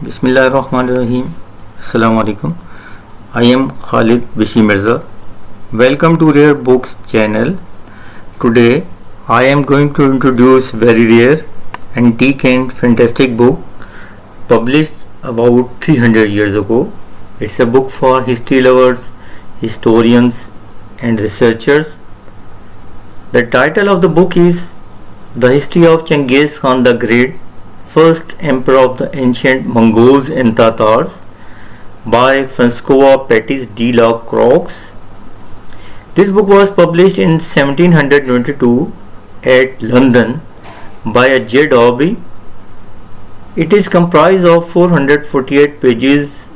Bismillahirrahmanirrahim. Assalamu alaikum. I am Khalid Bishi Mirza. Welcome to Rare Books channel. Today I am going to introduce very rare, antique and fantastic book published about 300 years ago. It's a book for history lovers, historians and researchers. The title of the book is The History of Genghis Khan the Great, first emperor of the ancient Mongols and Tatars, by Francois Petit de la Croix. This book was published in 1722 at London by a J. Dobby. It is comprised of 448 pages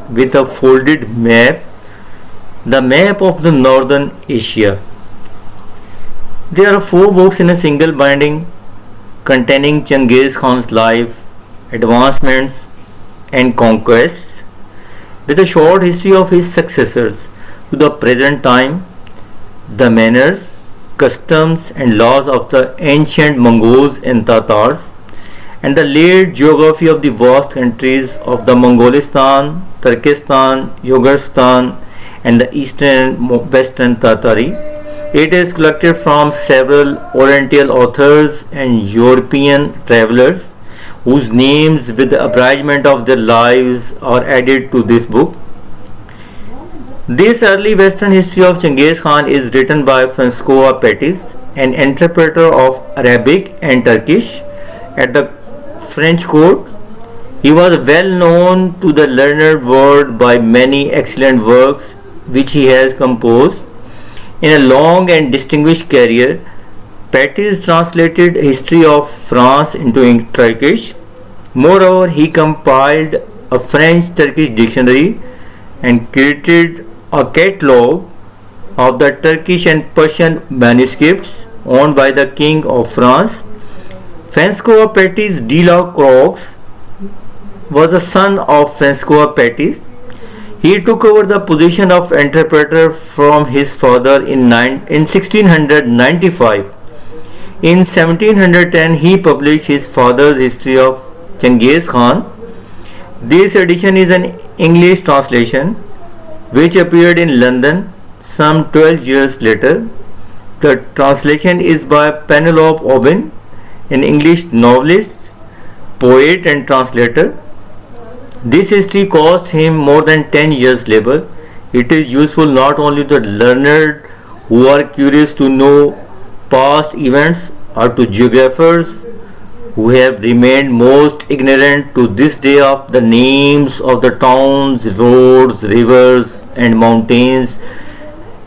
with a folded map, the map of the Northern Asia. There are 4 books in a single binding containing Genghis Khan's life, advancements and conquests, with a short history of his successors to the present time, the manners, customs and laws of the ancient Mongols and Tatars, and the layered geography of the vast countries of the Mongolistan, Turkestan, Yugorstan and the eastern and western Tatari. It is collected from several Oriental authors and European travelers whose names with the abridgment of their lives are added to this book. This early Western history of Genghis Khan is written by Francois Petit, an interpreter of Arabic and Turkish at the French court. He was well known to the learned world by many excellent works which he has composed. In a long and distinguished career, Petit translated history of France into Turkish. Moreover, he compiled a French-Turkish dictionary and created a catalogue of the Turkish and Persian manuscripts owned by the King of France. Francois Petit de la Croix was a son of Francois Petit. He took over the position of interpreter from his father in 1695. In 1710, he published his father's history of Genghis Khan. This edition is an English translation which appeared in London some 12 years later. The translation is by Penelope Obin, an English novelist, poet and translator. This history cost him more than 10 years' labor. It is useful not only to the learned who are curious to know past events or to geographers who have remained most ignorant to this day of the names of the towns, roads, rivers and mountains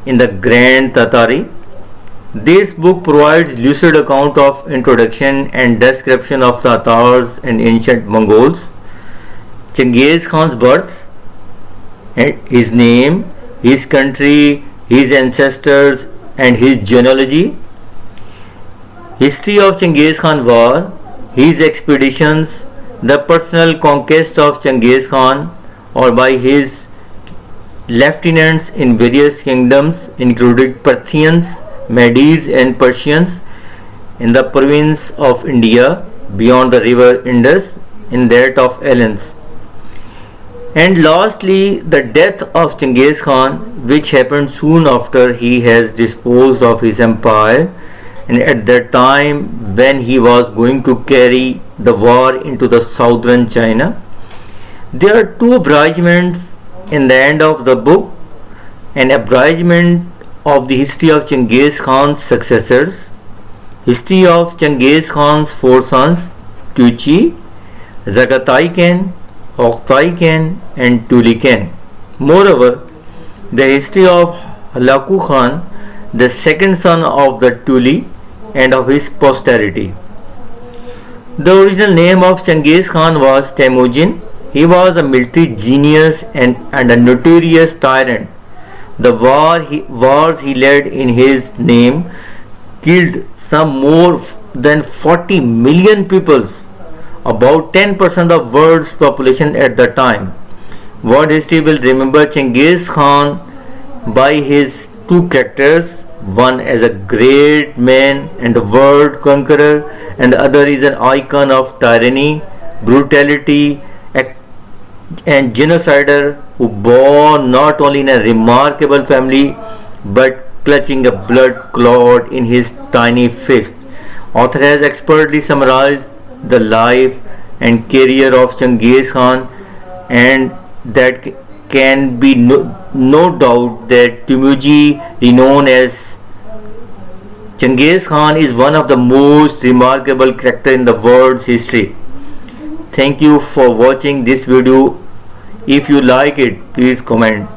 in the Grand Tatari. This book provides lucid account of introduction and description of Tatars and ancient Mongols, Genghis Khan's birth, his name, his country, his ancestors and his genealogy, history of Genghis Khan war, his expeditions, the personal conquest of Genghis Khan or by his lieutenants in various kingdoms including Parthians, Medes and Persians in the province of India beyond the river Indus in that of Hellenes. And lastly, the death of Genghis Khan, which happened soon after he has disposed of his empire and at that time when he was going to carry the war into the southern China. There are 2 abridgments in the end of the book: an abridgment of the history of Genghis Khan's successors, history of Genghis Khan's 4 sons, Tuchi, Zagatai Khan, Oktay Khan and Tuli Khan. Moreover, the history of Halaku Khan, the second son of the Tuli, and of his posterity. The original name of Genghis Khan was Temujin. He was a military genius and a notorious tyrant. The wars he led in his name killed some more than 40 million peoples, about 10% of world's population at the time. World history will remember Genghis Khan by his 2 characters, one as a great man and a world conqueror and the other is an icon of tyranny, brutality and genocider who born not only in a remarkable family but clutching a blood clot in his tiny fist. Author has expertly summarized the life and career of Genghis Khan, and that can be no doubt that Timuji, renowned as Genghis Khan, is one of the most remarkable characters in the world's history. Thank you for watching this video. If you like it, please comment.